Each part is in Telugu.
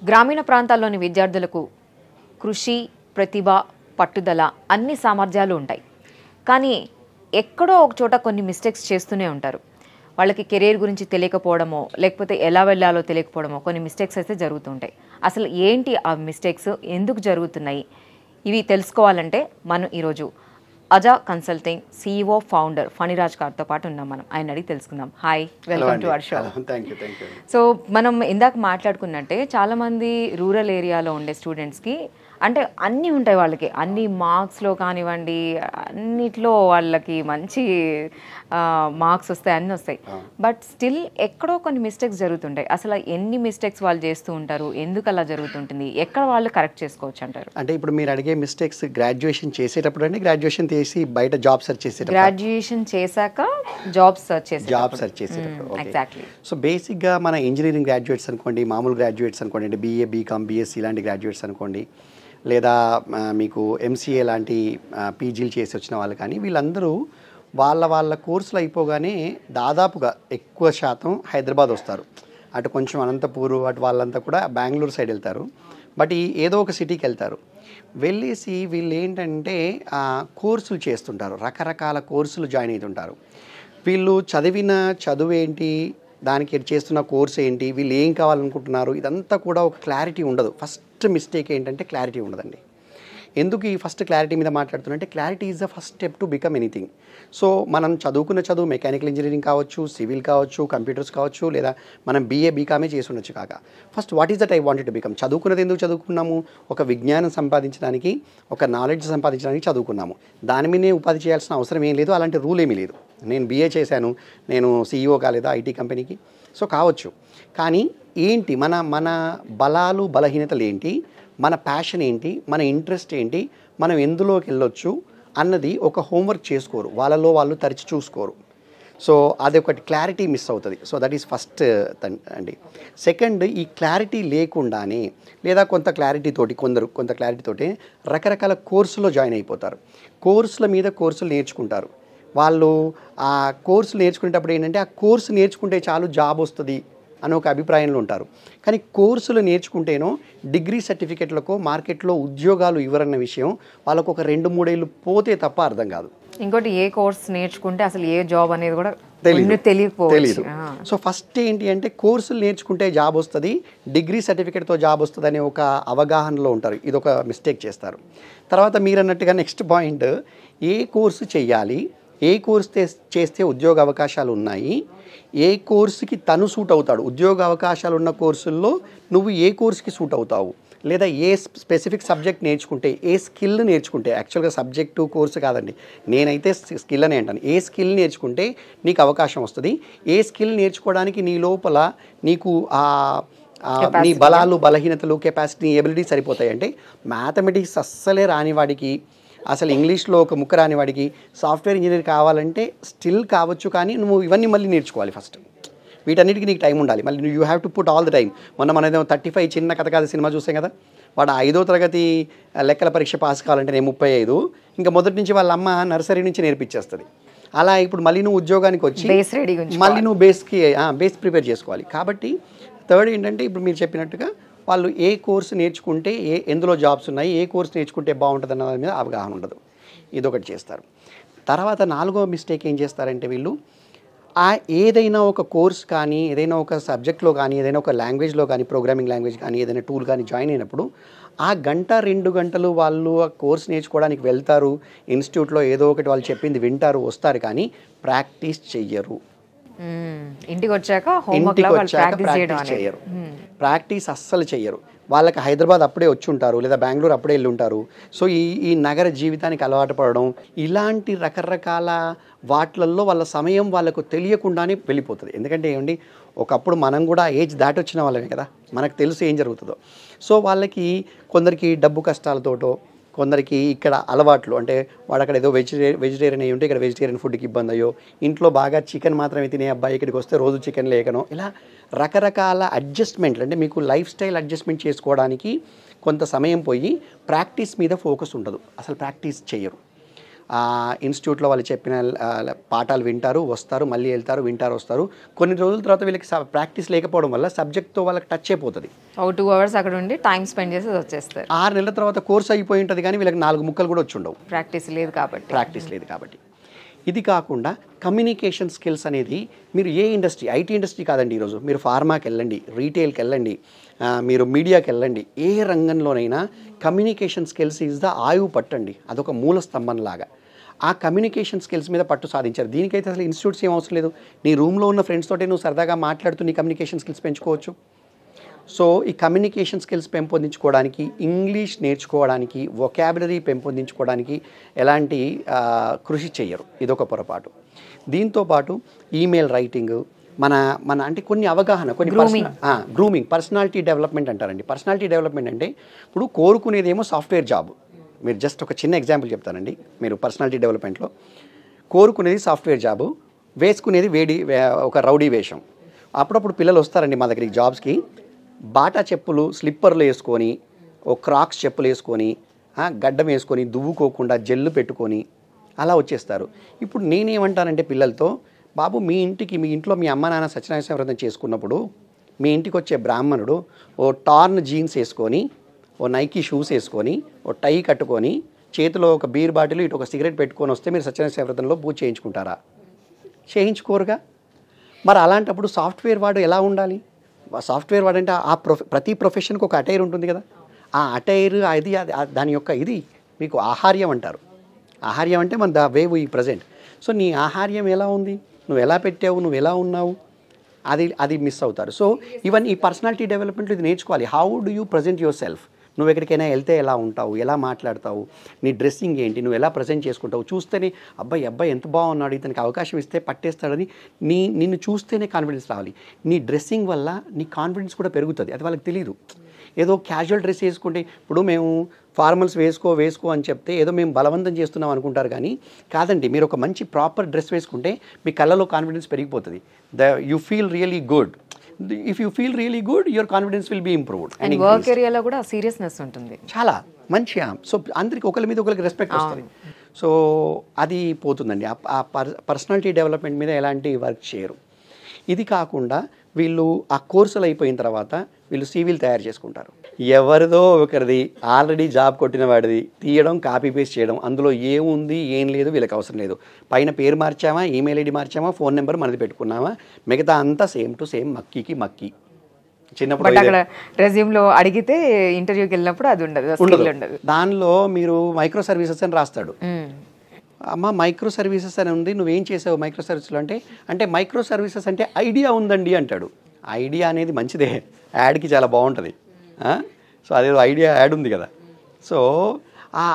గ్రామీణ ప్రాంతాల్లోని విద్యార్థులకు కృషి, ప్రతిభ, పట్టుదల అన్ని సామర్థ్యాలు ఉంటాయి. కానీ ఎక్కడో ఒక చోట కొన్ని మిస్టేక్స్ చేస్తూనే ఉంటారు. వాళ్ళకి కెరీర్ గురించి తెలియకపోవడమో లేకపోతే ఎలా వెళ్ళాలో తెలియకపోవడమో కొన్ని మిస్టేక్స్ అయితే జరుగుతుంటాయి. అసలు ఏంటి ఆ మిస్టేక్స్, ఎందుకు జరుగుతున్నాయి, ఇవి తెలుసుకోవాలంటే మనం ఈరోజు Adha consulting CEO founder Phaniraj గారితో పాటు ఉన్నాం. మనం ఆయన అడిగి తెలుసుకుందాం. Hi, welcome to our show. So మనం ఇందాక మాట్లాడుకున్నట్టే చాలామంది రూరల్ ఏరియాలో ఉండే స్టూడెంట్స్కి అంటే అన్నీ ఉంటాయి, వాళ్ళకి అన్ని మార్క్స్లో కానివ్వండి అన్నిట్లో వాళ్ళకి మంచి మార్క్స్ వస్తాయి, అన్నీ వస్తాయి. బట్ స్టిల్ ఎక్కడో కొన్ని మిస్టేక్స్ జరుగుతుంటాయి. అసలు ఎన్ని మిస్టేక్స్ వాళ్ళు చేస్తూ ఉంటారు, ఎందుకు అలా జరుగుతుంటుంది, ఎక్కడ వాళ్ళు కరెక్ట్ చేసుకోవచ్చు అంటారు? అంటే ఇప్పుడు మీరు అడిగే మిస్టేక్స్ గ్రాడ్యుయేషన్ చేసేటప్పుడు అండి, గ్రాడ్యుయేషన్ చేసి బయట జాబ్ సెర్చ్ చేసేటప్పుడు? గ్రాడ్యుయేషన్ చేశాక జాబ్ సెర్చ్ చేసేటప్పుడు. ఎగ్జాక్ట్లీ. సో బేసిక్గా మన ఇంజనీరింగ్ గ్రాడ్యుయేట్స్ అనుకోండి, మామూలు గ్రాడ్యుయేట్స్ అనుకోండి, అంటే BA, BCom, BSc ఇలాంటి గ్రాడ్యుయేట్స్ అనుకోండి, లేదా మీకు MCA లాంటి పీజీలు చేసి వచ్చిన వాళ్ళు కానీ, వీళ్ళందరూ వాళ్ళ కోర్సులు అయిపోగానే దాదాపుగా ఎక్కువ శాతం హైదరాబాద్ వస్తారు. అటు కొంచెం అనంతపూర్ అటు వాళ్ళంతా కూడా బెంగళూరు సైడ్ వెళ్తారు. బట్ ఏదో ఒక సిటీకి వెళ్తారు. వెళ్ళేసి వీళ్ళు ఏంటంటే కోర్సులు చేస్తుంటారు, రకరకాల కోర్సులు జాయిన్ అవుతుంటారు. వీళ్ళు చదివిన చదువు ఏంటి, దానికి చేస్తున్న కోర్స్ ఏంటి, వీళ్ళు ఏం కావాలనుకుంటున్నారు, ఇదంతా కూడా ఒక క్లారిటీ ఉండదు. ఫస్ట్ మిస్టేక్ ఏంటంటే క్లారిటీ ఉండదండి. ఎందుకు ఈ ఫస్ట్ క్లారిటీ మీద మాట్లాడుతున్నంటే, clarity is the first step to become anything. So మనం చదువుకున్న చదువు మెకానికల్ ఇంజనీరింగ్ కావచ్చు, సివిల్ కావచ్చు, కంప్యూటర్స్ కావచ్చు, లేదా మనం BA, BCom చేసి ఉండొచ్చు. కాక first what is that I wanted to become. చదువుకున్నది ఎందుకు చదువుకున్నాము? ఒక విజ్ఞానం సంపాదించడానికి, ఒక నాలెడ్జ్ సంపాదించడానికి చదువుకున్నాము. దాని మీదే ఉపాధి చేయాల్సిన అవసరం ఏం లేదు, అలాంటి రూల్ ఏమీ లేదు. నేను BA చేశాను, నేను CEO కాలేదా IT కంపెనీకి? సో కావచ్చు. కానీ ఏంటి మన బలాలు బలహీనతలు ఏంటి, మన ప్యాషన్ ఏంటి, మన ఇంట్రెస్ట్ ఏంటి, మనం ఎందులోకి వెళ్ళొచ్చు అన్నది ఒక హోంవర్క్ చేసుకోరు, వాళ్ళలో వాళ్ళు తరిచి చూసుకోరు. సో అది ఒకటి క్లారిటీ మిస్ అవుతుంది. సో దట్ ఈస్ ఫస్ట్ అండి. సెకండ్, ఈ క్లారిటీ లేకుండానే లేదా కొంత క్లారిటీతోటి రకరకాల కోర్సులో జాయిన్ అయిపోతారు. కోర్సుల మీద కోర్సులు నేర్చుకుంటారు. వాళ్ళు ఆ కోర్సు నేర్చుకునేటప్పుడు ఏంటంటే, ఆ కోర్సు నేర్చుకుంటే చాలు జాబ్ వస్తుంది అని ఒక అభిప్రాయంలో ఉంటారు. కానీ కోర్సులు నేర్చుకుంటేనో డిగ్రీ సర్టిఫికెట్లకు మార్కెట్లో ఉద్యోగాలు ఇవ్వరన్న విషయం వాళ్ళకు ఒక 2-3 ఏళ్ళు పోతే తప్ప అర్థం కాదు. ఇంకోటి, ఏ కోర్స్ నేర్చుకుంటే అసలు ఏ జాబ్ అనేది కూడా తెలియదు. సో ఫస్ట్ ఏంటి అంటే, కోర్సులు నేర్చుకుంటే జాబ్ వస్తుంది, డిగ్రీ సర్టిఫికేట్తో జాబ్ వస్తుంది అనే ఒక అవగాహనలో ఉంటారు. ఇది ఒక మిస్టేక్ చేస్తారు. తర్వాత మీరు అన్నట్టుగా నెక్స్ట్ పాయింట్, ఏ కోర్సు చెయ్యాలి, ఏ కోర్సు చేస్తే ఉద్యోగ అవకాశాలు ఉన్నాయి, ఏ కోర్సుకి తను సూట్ అవుతాడు, ఉద్యోగ అవకాశాలు ఉన్న కోర్సుల్లో నువ్వు ఏ కోర్సుకి సూట్ అవుతావు, లేదా ఏ స్పెసిఫిక్ సబ్జెక్ట్ నేర్చుకుంటే, ఏ స్కిల్ నేర్చుకుంటే, యాక్చువల్గా సబ్జెక్టు కోర్సు కాదండి, నేనైతే స్కిల్ అనే అంటాను. ఏ స్కిల్ నేర్చుకుంటే నీకు అవకాశం వస్తుంది, ఏ స్కిల్ నేర్చుకోవడానికి నీ లోపల నీకు నీ బలాలు బలహీనతలు కెపాసిటీ ఎబిలిటీ సరిపోతాయి. అంటే మ్యాథమెటిక్స్ అస్సలే రానివాడికి, అసలు ఇంగ్లీష్లో ఒక ముక్క రానివాడికి సాఫ్ట్వేర్ ఇంజనీర్ కావాలంటే స్టిల్ కావచ్చు, కానీ నువ్వు ఇవన్నీ మళ్ళీ నేర్చుకోవాలి. ఫస్ట్ వీటన్నిటికీ నీకు టైం ఉండాలి. మళ్ళీ you have to put all the time. మనదేమో 35 చిన్న కథ కాదు సినిమా చూసాం కదా, వాడు 5వ తరగతి లెక్కల పరీక్ష పాస్ కావాలంటే నేను 35, ఇంకా మొదటి నుంచి వాళ్ళ అమ్మ నర్సరీ నుంచి నేర్పించేస్తుంది. అలా ఇప్పుడు మళ్ళీ నువ్వు ఉద్యోగానికి వచ్చి మళ్ళీ నువ్వు బేస్ ప్రిపేర్ చేసుకోవాలి. కాబట్టి థర్డ్ ఏంటంటే, ఇప్పుడు మీరు చెప్పినట్టుగా వాళ్ళు ఏ కోర్సు నేర్చుకుంటే ఎందులో జాబ్స్ ఉన్నాయి, ఏ కోర్సు నేర్చుకుంటే బాగుంటుంది అన్న దాని మీద అవగాహన ఉండదు. ఇదొకటి చేస్తారు. తర్వాత 4వ మిస్టేక్ ఏం చేస్తారంటే, వీళ్ళు ఏదైనా ఒక కోర్స్ కానీ, ఏదైనా ఒక సబ్జెక్ట్లో కానీ, ఏదైనా ఒక లాంగ్వేజ్లో కానీ, ప్రోగ్రామింగ్ లాంగ్వేజ్ కానీ, ఏదైనా టూల్ కానీ జాయిన్ అయినప్పుడు ఆ 1-2 గంటలు వాళ్ళు ఆ కోర్స్ నేర్చుకోవడానికి వెళ్తారు. ఇన్స్టిట్యూట్లో ఏదో ఒకటి వాళ్ళు చెప్పింది వింటారు, వస్తారు, కానీ ప్రాక్టీస్ చెయ్యరు. ఇంటికి వచ్చాక ప్రాక్టీస్ చేయరు. ప్రాక్టీస్ అస్సలు చెయ్యరు. వాళ్ళకి హైదరాబాద్ అప్పుడే వచ్చి ఉంటారు, లేదా బెంగళూరు అప్పుడే వెళ్ళి ఉంటారు. సో ఈ నగర జీవితానికి అలవాటు పడడం, ఇలాంటి రకరకాల వాటిల్లో వాళ్ళ సమయం వాళ్ళకు తెలియకుండానే వెళ్ళిపోతుంది. ఎందుకంటే ఏమండి, ఒకప్పుడు మనం కూడా ఏజ్ దాటి వచ్చిన వాళ్ళమే కదా, మనకు తెలుసు ఏం జరుగుతుందో. సో వాళ్ళకి కొందరికి డబ్బు కష్టాలతోటో, కొందరికి ఇక్కడ అలవాట్లు, అంటే వాడు అక్కడ ఏదో వెజిటేరియన్ అయ్యి ఉంటే ఇక్కడ వెజిటేరియన్ ఫుడ్కి ఇబ్బంది అయ్యో, ఇంట్లో బాగా చికెన్ మాత్రమే తినే అబ్బాయి ఇక్కడికి వస్తే రోజు చికెన్ లేకనో, ఇలా రకరకాల అడ్జస్ట్మెంట్లు, అంటే మీకు లైఫ్ స్టైల్ అడ్జస్ట్మెంట్ చేసుకోవడానికి కొంత సమయం పోయి ప్రాక్టీస్ మీద ఫోకస్ ఉండదు, అసలు ప్రాక్టీస్ చేయరు. ఇన్స్టిట్యూట్లో వాళ్ళు చెప్పిన పాఠాలు వింటారు, వస్తారు, మళ్ళీ వెళ్తారు, వింటారు, వస్తారు. కొన్ని రోజుల తర్వాత వీళ్ళకి ప్రాక్టీస్ లేకపోవడం వల్ల సబ్జెక్ట్తో వాళ్ళకి టచ్ అయిపోతుంది. 2 hours అక్కడ ఉండి టైం స్పెండ్ చేసి వచ్చేస్తారు. 6 నెలల తర్వాత కోర్స్ అయిపోయి ఉంటుంది కానీ వీళ్ళకి 4 ముక్కలు కూడా వచ్చి ఉండవు, ప్రాక్టీస్ లేదు కాబట్టి. ఇది కాకుండా కమ్యూనికేషన్ స్కిల్స్ అనేది మీరు ఏ ఇండస్ట్రీ, ఐటీ ఇండస్ట్రీ కాదండి, ఈరోజు మీరు ఫార్మాకి వెళ్ళండి, రీటైల్కి వెళ్ళండి, మీరు మీడియాకి వెళ్ళండి, ఏ రంగంలోనైనా కమ్యూనికేషన్ స్కిల్స్ ఈజ్ ద ఆయువు పట్టండి. అదొక మూల స్తంభంలాగా. ఆ కమ్యూనికేషన్ స్కిల్స్ మీద పట్టు సాధించారు. దీనికైతే అసలు ఇన్స్టిట్యూట్స్ ఏం అవసరం లేదు. నీ రూమ్లో ఉన్న ఫ్రెండ్స్ తోటే నువ్వు సరదాగా మాట్లాడుతూ నీ కమ్యూనికేషన్ స్కిల్స్ పెంచుకోవచ్చు. సో ఈ కమ్యూనికేషన్ స్కిల్స్ పెంపొందించుకోవడానికి, ఇంగ్లీష్ నేర్చుకోవడానికి, వొకాబులరీ పెంపొందించుకోవడానికి ఎలాంటి కృషి చెయ్యరు. ఇదొక పొరపాటు. దీంతోపాటు ఈమెయిల్ రైటింగ్, మన అంటే కొన్ని అవగాహన, కొన్ని గ్రూమింగ్, పర్సనాలిటీ డెవలప్మెంట్ అంటారండి. పర్సనాలిటీ డెవలప్మెంట్ అంటే ఇప్పుడు కోరుకునేదేమో సాఫ్ట్వేర్ జాబ్. మీరు జస్ట్ ఒక చిన్న ఎగ్జాంపుల్ చెప్తానండి. మీరు పర్సనాలిటీ డెవలప్మెంట్లో కోరుకునేది సాఫ్ట్వేర్ జాబు, వేసుకునేది ఒక రౌడీ వేషం. అప్పుడప్పుడు పిల్లలు వస్తారండి మా దగ్గరికి జాబ్స్కి, బాటా చెప్పులు, స్లిప్పర్లు వేసుకొని, ఓ క్రాక్స్ చెప్పులు వేసుకొని, గడ్డం వేసుకొని, దువ్వుకోకుండా జెల్లు పెట్టుకొని అలా వచ్చేస్తారు. ఇప్పుడు నేనేమంటానంటే పిల్లలతో, బాబు మీ ఇంట్లో మీ అమ్మ నాన్న సత్యనారాయణ వ్రతం చేసుకున్నప్పుడు మీ ఇంటికి వచ్చే బ్రాహ్మణుడు ఓ టార్న్ జీన్స్ వేసుకొని, ఓ నైకీ షూస్ వేసుకొని, ఓ టై కట్టుకొని, చేతిలో ఒక బీర్ బాటిల్, ఇటు ఒక సిగరెట్ పెట్టుకొని వస్తే మీరు సత్యనారాయణ వ్రతంలో పూజ చేయించుకుంటారా? చేయించుకోరుగా. మరి అలాంటప్పుడు సాఫ్ట్వేర్ వాడు ఎలా ఉండాలి? సాఫ్ట్వేర్ వాడు అంటే ప్రతి ప్రొఫెషన్కి ఒక అటైర్ ఉంటుంది కదా. ఆ అటైర్ అది దాని యొక్క ఇది మీకు ఆహార్యం అంటారు. ఆహార్యం అంటే మన the way we present. So నీ ఆహార్యం ఎలా ఉంది, నువ్వు ఎలా పెట్టావు, నువ్వు ఎలా ఉన్నావు, అది మిస్ అవుతారు. సో ఈవెన్ ఈ పర్సనాలిటీ డెవలప్మెంట్లో ఇది నేర్చుకోవాలి. How do you present your self? నువ్వు ఎక్కడికైనా వెళ్తే ఎలా ఉంటావు, ఎలా మాట్లాడతావు, నీ డ్రెస్సింగ్ ఏంటి, నువ్వు ఎలా ప్రజెంట్ చేసుకుంటావు. చూస్తేనే అబ్బాయి ఎంత బాగున్నాడు, ఇతనికి అవకాశం ఇస్తే పట్టేస్తాడని నిన్ను చూస్తేనే కాన్ఫిడెన్స్ రావాలి. నీ డ్రెస్సింగ్ వల్ల నీ కాన్ఫిడెన్స్ కూడా పెరుగుతుంది. అది వాళ్ళకి తెలియదు. ఏదో క్యాజువల్ డ్రెస్ వేసుకుంటే, ఇప్పుడు మేము ఫార్మల్స్ వేసుకో అని చెప్తే ఏదో మేము బలవంతం చేస్తున్నాం అనుకుంటారు. కానీ కాదండి, మీరు ఒక మంచి ప్రాపర్ డ్రెస్ వేసుకుంటే మీ కళ్ళలో కాన్ఫిడెన్స్ పెరిగిపోతుంది. You feel really good. If you feel really good, your confidence will be improved. And work ఏరియాలో కూడా సీరియస్నెస్ ఉంటుంది చాలా మంచిగా. సో అందరికి ఒకరి మీద ఒకరికి రెస్పెక్ట్ వస్తుంది. సో అది పోతుందండి. ఆ పర్సనాలిటీ డెవలప్మెంట్ మీద ఎలాంటి వర్క్ చేయరు. ఇది కాకుండా వీళ్ళు ఆ కోర్సులు అయిపోయిన తర్వాత వీళ్ళు సీవీలు తయారు చేసుకుంటారు. ఎవరిదో ఒకరిది ఆల్రెడీ జాబ్ కొట్టిన వాడిది తీయడం, కాపీ పేస్ట్ చేయడం, అందులో ఏముంది ఏం లేదు వీళ్ళకి అవసరం లేదు. పైన పేరు మార్చామా, ఈమెయిల్ ఐడి మార్చామా, ఫోన్ నెంబర్ మనది పెట్టుకున్నామా, మిగతా అంతా సేమ్ టు సేమ్, మక్కీ. చిన్నప్పుడు అక్కడ రెజ్యూమ్లో అడిగితే ఇంటర్వ్యూకి వెళ్ళినప్పుడు అది ఉండదు. దానిలో మీరు మైక్రో సర్వీసెస్ అని రాస్తాడు. అమ్మ మైక్రో సర్వీసెస్ అని ఉంది, నువ్వేం చేసావు మైక్రో సర్వీసెస్లో అంటే మైక్రో సర్వీసెస్ అంటే ఐడియా ఉందండి అంటాడు. ఐడియా అనేది మంచిదే, యాడ్కి చాలా బాగుంటుంది. సో అదేదో ఐడియా యాడ్ ఉంది కదా. సో ఆ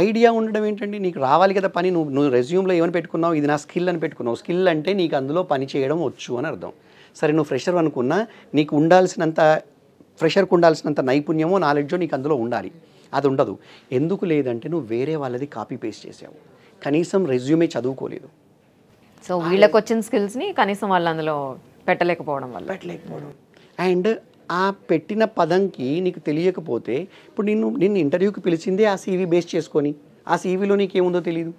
ఐడియా ఉండడం ఏంటండి, నీకు రావాలి కదా పని. నువ్వు రెజ్యూమ్లో ఏమని పెట్టుకున్నావు, ఇది నా స్కిల్ అని పెట్టుకున్నావు. స్కిల్ అంటే నీకు అందులో పని చేయడం వచ్చు అని అర్థం. సరే నువ్వు ఫ్రెషర్ అనుకున్నా, నీకు ఫ్రెషర్కు ఉండాల్సినంత నైపుణ్యమో నాలెడ్జో నీకు అందులో ఉండాలి. అది ఉండదు. ఎందుకు లేదంటే నువ్వు వేరే వాళ్ళది కాపీ పేస్ట్ చేసావు, కనీసం రెజ్యూమే చదువుకోలేదు. సో వీళ్ళకి వచ్చిన స్కిల్స్ని కనీసం వాళ్ళు అందులో పెట్టలేకపోవడం. అండ్ ఆ పెట్టిన పదంకి నీకు తెలియకపోతే, ఇప్పుడు నిన్ను ఇంటర్వ్యూకి పిలిచిందే ఆ సీవీ బేస్ చేసుకొని, ఆ సీవీలో నీకేముందో తెలియదు.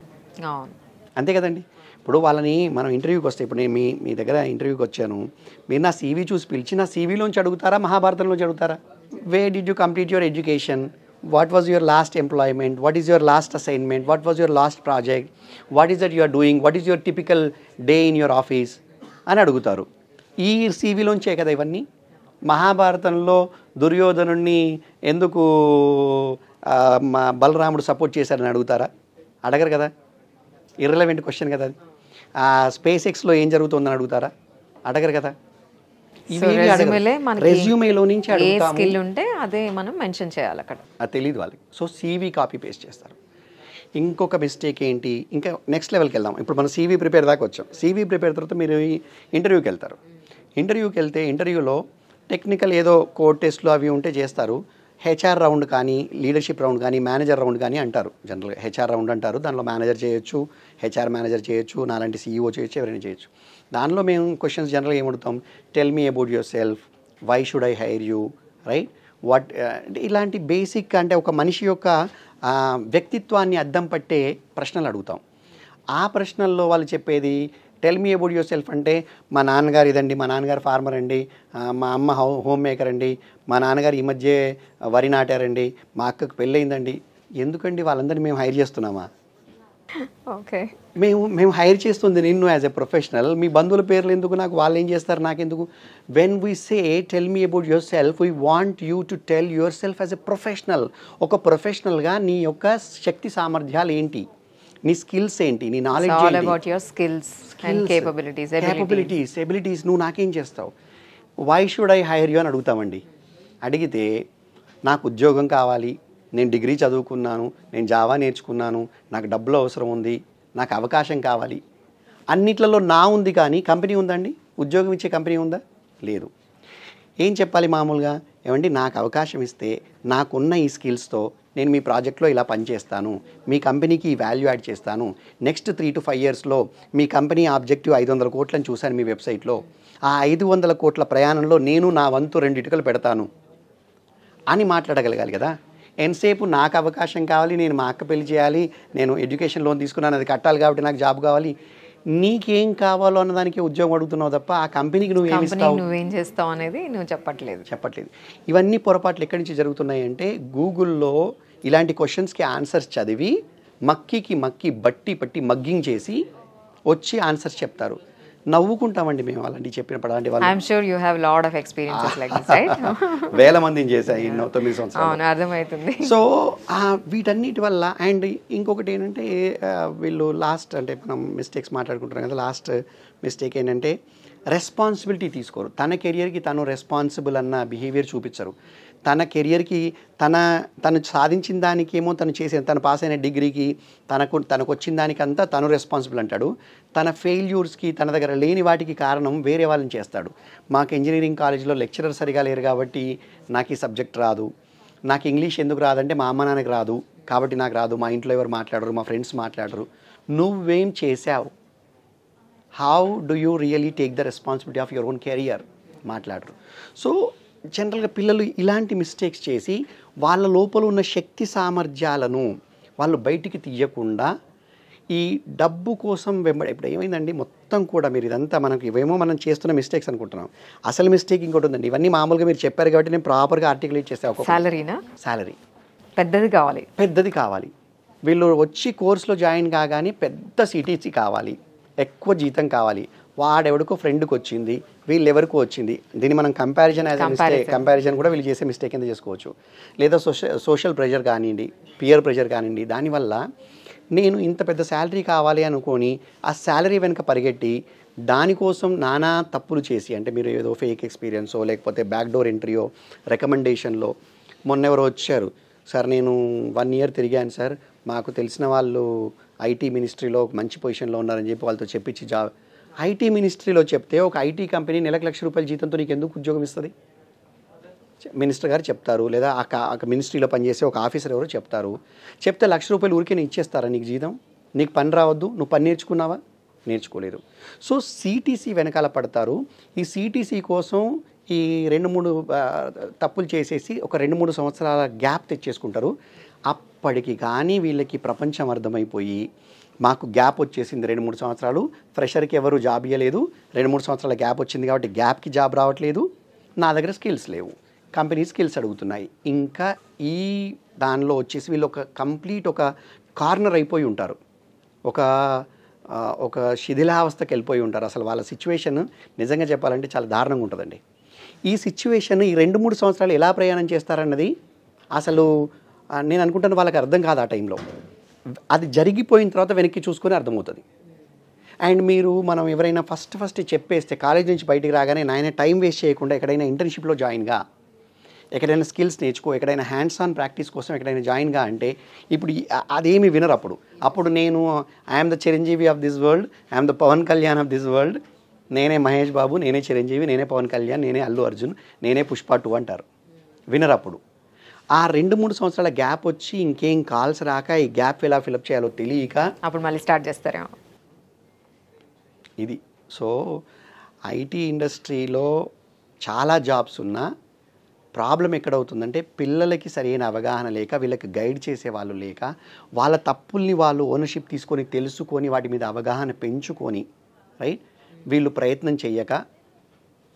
అంతే కదండి. ఇప్పుడు వాళ్ళని మనం ఇంటర్వ్యూకి వస్తే, ఇప్పుడు నేను మీ దగ్గర ఇంటర్వ్యూకి వచ్చాను, మీరు నా సీవీ చూసి పిలిచి నా సీవీలోంచి అడుగుతారా, మహాభారతంలోంచి అడుగుతారా? Way did you complete your education, what was your last employment, what is your last assignment, what was your last project, what is that you are doing, what is your typical day in your office అని అడుగుతారు. ఈ సీవీలోంచే కదా ఇవన్నీ. మహాభారతంలో దుర్యోధనుడిని ఎందుకు బలరాముడు సపోర్ట్ చేశారని అడుగుతారా? అడగరు కదా. ఇర్రెలవెంట్ క్వశ్చన్ కదా అది. స్పేస్ ఎక్స్లో ఏం జరుగుతుందని అడుగుతారా? అడగరు కదా. రెజ్యూమేలో నుంచి స్కిల్ ఉంటే అదే మనం మెన్షన్ చేయాలి అక్కడ. అది తెలియదు వాళ్ళకి. సో సీవీ కాపీ పేస్ట్ చేస్తారు. ఇంకొక మిస్టేక్ ఏంటి, ఇంకా నెక్స్ట్ లెవెల్కి వెళ్దాం. ఇప్పుడు మనం సీవీ ప్రిపేర్ దాకా వచ్చాం. సీవీ ప్రిపేర్ తర్వాత మీరు ఇంటర్వ్యూకి వెళ్తారు. ఇంటర్వ్యూకి వెళ్తే ఇంటర్వ్యూలో టెక్నికల్ ఏదో కోడ్ టెస్ట్లు అవి ఉంటే చేస్తారు. హెచ్ఆర్ రౌండ్ కానీ, లీడర్షిప్ రౌండ్ కానీ, మేనేజర్ రౌండ్ కానీ అంటారు. జనరల్గా హెచ్ఆర్ రౌండ్ అంటారు. దానిలో మేనేజర్ చేయొచ్చు, హెచ్ఆర్ మేనేజర్ చేయొచ్చు, నాలాంటి సీఈఓ చేయొచ్చు, ఎవరైనా చేయొచ్చు. దానిలో మేము క్వశ్చన్స్ జనరల్గా ఏమడుగుతాం, tell me about yourself, why should I hire you, right, what, ఇలాంటి బేసిక్, అంటే ఒక మనిషి యొక్క వ్యక్తిత్వాన్ని అద్దం పట్టే ప్రశ్నలు అడుగుతాం. ఆ ప్రశ్నల్లో వాళ్ళు చెప్పేది tell me about your self అంటే మా నాన్నగారు ఇదండి, మా నాన్నగారు ఫార్మర్ అండి, మా అమ్మ హోమ్ మేకర్ అండి, మా నాన్నగారు ఈ మధ్య వరి నాటారండి, మా అక్కకు పెళ్ళయిందండి. ఎందుకండి వాళ్ళందరినీ మేము హైర్ చేస్తున్నామా? ఓకే, మేము హైర్ చేస్తుంది నిన్ను యాజ్ ఎ ప్రొఫెషనల్. మీ బంధువుల పేర్లు ఎందుకు నాకు, వాళ్ళు ఏం చేస్తారు నాకెందుకు? When we say tell me about your self, we want you to tell your self as a professional. ఒక ప్రొఫెషనల్గా నీ యొక్క శక్తి సామర్థ్యాలు ఏంటి, నీ స్కిల్స్ ఏంటి, నీ నాలెడ్జ్ ఎబిలిటీస్, నువ్వు నాకేం చేస్తావు, why should I hire you అని అడుగుతామండి. అడిగితే నాకు ఉద్యోగం కావాలి, నేను డిగ్రీ చదువుకున్నాను, నేను జావా నేర్చుకున్నాను, నాకు డబ్బులు అవసరం ఉంది, నాకు అవకాశం కావాలి. అన్నిట్లలో నా ఉంది, కానీ కంపెనీ ఉందండి, ఉద్యోగం ఇచ్చే కంపెనీ ఉందా? లేదు. ఏం చెప్పాలి మామూలుగా? ఏమండి నాకు అవకాశం ఇస్తే నాకున్న ఈ స్కిల్స్తో నేను మీ ప్రాజెక్ట్లో ఇలా పనిచేస్తాను, మీ కంపెనీకి ఈ వాల్యూ యాడ్ చేస్తాను, నెక్స్ట్ 3 to 5 yearsలో మీ కంపెనీ ఆబ్జెక్టివ్ 500 కోట్లని చూశాను మీ వెబ్సైట్లో, ఆ 500 కోట్ల ప్రయాణంలో నేను నా వంతు 2 ఇటుకలు పెడతాను అని మాట్లాడగలగాలి కదా. ఎంతసేపు నాకు అవకాశం కావాలి, నేను మా అక్క పెళ్లి చేయాలి, నేను ఎడ్యుకేషన్ లోన్ తీసుకున్నాను అది కట్టాలి కాబట్టి నాకు జాబ్ కావాలి, నీకేం కావాలో అన్నదానికి ఉద్యోగం అడుగుతున్నావు తప్ప ఆ కంపెనీకి నువ్వేం చేస్తావు అనేది నువ్వు చెప్పట్లేదు. ఇవన్నీ పొరపాట్లు ఎక్కడి నుంచి జరుగుతున్నాయి అంటే గూగుల్లో ఇలాంటి క్వశ్చన్స్కి ఆన్సర్స్ చదివి మక్కి బట్టి పట్టి మగ్గింగ్ చేసి వచ్చి ఆన్సర్స్ చెప్తారు. నవ్వుకుంటామండి మేము అలాంటి చెప్పినప్పుడు. అలాంటి వాళ్ళు I'm sure you have lot of experiences like this, right? వేల మందిని చేశాయి 9 సంవత్సరాలు. అవును, అర్థమవుతుంది. సో వీటన్నిటి వల్ల అండ్ ఇంకొకటి ఏంటంటే వీళ్ళు లాస్ట్ అంటే మనం మిస్టేక్స్ మాట్లాడుకుంటున్నాం కదా, లాస్ట్ మిస్టేక్ ఏంటంటే రెస్పాన్సిబిలిటీ తీసుకోరు. తన కెరియర్కి తను రెస్పాన్సిబుల్ అన్న బిహేవియర్ చూపించరు. తన కెరియర్కి తను సాధించిన దానికేమో తను చేసిన, తను పాస్ అయిన డిగ్రీకి తనకు వచ్చిన దానికంతా తను రెస్పాన్సిబుల్ అంటాడు. తన ఫెయిల్యూర్స్కి, తన దగ్గర లేని వాటికి కారణం వేరే వాళ్ళని చేస్తాడు. మాకు ఇంజనీరింగ్ కాలేజీలో లెక్చరర్ సరిగా లేరు కాబట్టి నాకు ఈ సబ్జెక్ట్ రాదు, నాకు ఇంగ్లీష్ ఎందుకు రాదంటే మా అమ్మ నాన్నకి రాదు కాబట్టి నాకు రాదు, మా ఇంట్లో ఎవరు మాట్లాడరు, మా ఫ్రెండ్స్ మాట్లాడరు. నువ్వేం చేసావు, how do you really take the responsibility of your own career మాట్లాడరు. సో జనరల్గా పిల్లలు ఇలాంటి మిస్టేక్స్ చేసి వాళ్ళ లోపల ఉన్న శక్తి సామర్థ్యాలను వాళ్ళు బయటికి తీయకుండా ఈ డబ్బు కోసం ఇప్పుడు ఏమైందండి మొత్తం కూడా మీరు ఇదంతా మనకి ఇవేమో మనం చేస్తున్న మిస్టేక్స్ అనుకుంటున్నాం. అసలు మిస్టేక్ ఇంకోటి ఉందండి. ఇవన్నీ మామూలుగా మీరు చెప్పారు కాబట్టి నేను ప్రాపర్గా ఆర్టికులేట్ చేస్తాను. శాలరీ పెద్దది కావాలి. వీళ్ళు వచ్చి కోర్సులో జాయిన్ కాగానే పెద్ద సిటీసీ కావాలి, ఎక్కువ జీతం కావాలి. వాడెవడికో ఫ్రెండ్కి వచ్చింది, వీళ్ళెవరికో వచ్చింది. దీన్ని మనం కంపారిజన్ కూడా వీళ్ళు చేసే మిస్టేక్ కింద చేసుకోవచ్చు. లేదా సోషల్ ప్రెషర్ కానివ్వండి, పియర్ ప్రెషర్ కానివ్వండి, దానివల్ల నేను ఇంత పెద్ద శాలరీ కావాలి అనుకొని ఆ శాలరీ వెనుక పరిగెట్టి దానికోసం నానా తప్పులు చేసి, అంటే మీరు ఏదో ఫేక్ ఎక్స్పీరియన్సో లేకపోతే బ్యాక్డోర్ ఎంట్రీయో రికమెండేషన్లో. మొన్న ఎవరో వచ్చారు, సార్ నేను 1 year తిరిగాను సార్, మాకు తెలిసిన వాళ్ళు ఐటీ మినిస్ట్రీలో మంచి పొజిషన్లో ఉన్నారని చెప్పి వాళ్ళతో చెప్పించి జాబ్. ఐటీ మినిస్ట్రీలో చెప్తే ఒక ఐటీ కంపెనీ నెలకు ₹1,00,000 జీతంతో నీకు ఎందుకు ఉద్యోగం ఇస్తుంది? మినిస్టర్ గారు చెప్తారు, లేదా ఆ మినిస్ట్రీలో పనిచేసే ఒక ఆఫీసర్ ఎవరో చెప్తారు. చెప్తే ₹1,00,000 ఊరికే నేను ఇచ్చేస్తారా నీకు జీతం? నీకు పని రావద్దు, నువ్వు పని నేర్చుకున్నావా? నేర్చుకోలేదు. సో సిటీసీ వెనకాల పడతారు. ఈ సిటీసీ కోసం ఈ 2-3 తప్పులు చేసేసి ఒక 2-3 సంవత్సరాల గ్యాప్ తెచ్చేసుకుంటారు. అప్పటికి కానీ వీళ్ళకి ప్రపంచం అర్థమైపోయి మాకు గ్యాప్ వచ్చేసింది 2-3 సంవత్సరాలు, ఫ్రెషర్కి ఎవరు జాబ్ ఇవ్వలేదు, 2-3 సంవత్సరాల గ్యాప్ వచ్చింది కాబట్టి గ్యాప్కి జాబ్ రావట్లేదు, నా దగ్గర స్కిల్స్ లేవు, కంపెనీ స్కిల్స్ అడుగుతున్నాయి. ఇంకా ఈ దానిలో వచ్చేసి వీళ్ళు ఒక కార్నర్ అయిపోయి ఉంటారు, ఒక శిథిలావస్థకి వెళ్ళిపోయి ఉంటారు. అసలు వాళ్ళ సిచ్యువేషన్ నిజంగా చెప్పాలంటే చాలా దారుణంగా ఉంటుందండి. ఈ సిచ్యువేషన్ ఈ 2-3 సంవత్సరాలు ఎలా ప్రయాణం చేస్తారన్నది అసలు నేను అనుకుంటాను వాళ్ళకి అర్థం కాదు ఆ టైంలో. అది జరిగిపోయిన తర్వాత వెనక్కి చూసుకొని అర్థమవుతుంది. అండ్ మనం ఎవరైనా ఫస్ట్ చెప్పేస్తే కాలేజ్ నుంచి బయటికి రాగానే నాయన టైం వేస్ట్ చేయకుండా ఎక్కడైనా ఇంటర్న్షిప్లో జాయిన్గా, ఎక్కడైనా స్కిల్స్ నేర్చుకో, ఎక్కడైనా హ్యాండ్స్ ఆన్ ప్రాక్టీస్ కోసం ఎక్కడైనా జాయిన్గా అంటే ఇప్పుడు అదేమి వినరు. అప్పుడు నేను I'm the Chiranjeevi of this world, I'm the Pawan Kalyan of this world, నేనే మహేష్ బాబు, నేనే చిరంజీవి, నేనే పవన్ కళ్యాణ్, నేనే అల్లు అర్జున్, నేనే పుష్ప 2 అంటారు. వినరు. అప్పుడు ఆ 2-3 సంవత్సరాల గ్యాప్ వచ్చి ఇంకేం కాల్స్ రాక ఈ గ్యాప్ ఎలా ఫిలప్ చేయాలో తెలియక అప్పుడు మళ్ళీ స్టార్ట్ చేస్తారా ఇది. సో ఐటీ ఇండస్ట్రీలో చాలా జాబ్స్ ఉన్నా ప్రాబ్లం ఎక్కడవుతుందంటే పిల్లలకి సరైన అవగాహన లేక, వీళ్ళకి గైడ్ చేసే వాళ్ళు లేక, వాళ్ళ తప్పుల్ని వాళ్ళు ఓనర్‌షిప్ తీసుకొని, తెలుసుకొని, వాటి మీద అవగాహన పెంచుకొని, రైట్, వీళ్ళు ప్రయత్నం చెయ్యక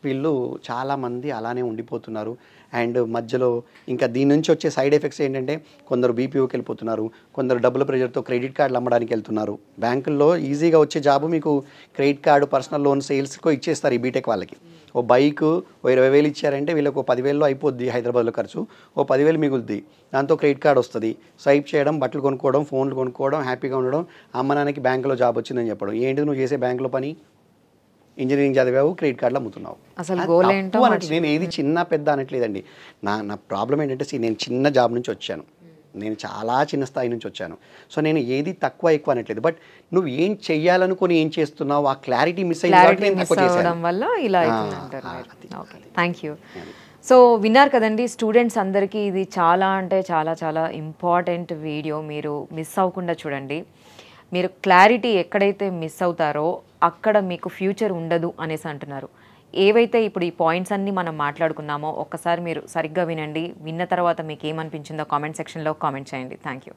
వీళ్ళు చాలామంది అలానే ఉండిపోతున్నారు. అండ్ మధ్యలో ఇంకా దీని నుంచి వచ్చే సైడ్ ఎఫెక్ట్స్ ఏంటంటే, కొందరు బీపీఓకి వెళ్ళిపోతున్నారు, కొందరు డబ్బుల ప్రెషర్తో క్రెడిట్ కార్డులు అమ్మడానికి వెళ్తున్నారు. బ్యాంకుల్లో ఈజీగా వచ్చే జాబు మీకు క్రెడిట్ కార్డు, పర్సనల్ లోన్ సేల్స్కో ఇచ్చేస్తారు ఈ బీటెక్ వాళ్ళకి. ఓ బైక్ ఓ 20,000 ఇచ్చారంటే వీళ్ళకి ఓ 10,000లో అయిపోద్ది హైదరాబాద్లో ఖర్చు, ఓ 10,000 మిగులుద్ది. దాంతో క్రెడిట్ కార్డు వస్తుంది, స్వైప్ చేయడం, బట్టలు కొనుక్కోవడం, ఫోన్లు కొనుక్కోవడం, హ్యాపీగా ఉండడం, అమ్మ నాన్నకి బ్యాంకులో జాబ్ వచ్చిందని చెప్పడం. ఏంటి నువ్వు చేసే బ్యాంకులో పని? ఇంజనీరింగ్ చదివావు, క్రెడిట్ కార్డులు అమ్ముతున్నావు. అసలు గోల్ ఏంటో నేను ఏది చిన్న పెద్ద అనట్లేదండి. నా ప్రాబ్లం ఏంటంటే, నేను చిన్న జాబ్ నుంచి వచ్చాను, నేను చాలా చిన్న స్థాయి నుంచి వచ్చాను. సో నేను ఏది తక్కువ ఎక్కువ అనట్లేదు. బట్ నువ్వు ఏం చెయ్యాలనుకుని ఏం చేస్తున్నావు, ఆ క్లారిటీ మిస్ అవ్వడం వల్ల ఇలా అవుతుందంటారు. Okay, thank you. సో విన్నారు కదండి, స్టూడెంట్స్ అందరికీ ఇది చాలా అంటే చాలా చాలా ఇంపార్టెంట్ వీడియో. మీరు మిస్ అవ్వకుండా చూడండి. మీరు క్లారిటీ ఎక్కడైతే మిస్ అవుతారో అక్కడ మీకు ఫ్యూచర్ ఉండదు అనేసి అంటున్నారు. ఏవైతే ఇప్పుడు ఈ పాయింట్స్ అన్నీ మనం మాట్లాడుకున్నామో ఒక్కసారి మీరు సరిగ్గా వినండి. విన్న తర్వాత మీకు ఏమనిపించిందో కామెంట్ సెక్షన్లో కామెంట్ చేయండి. Thank you.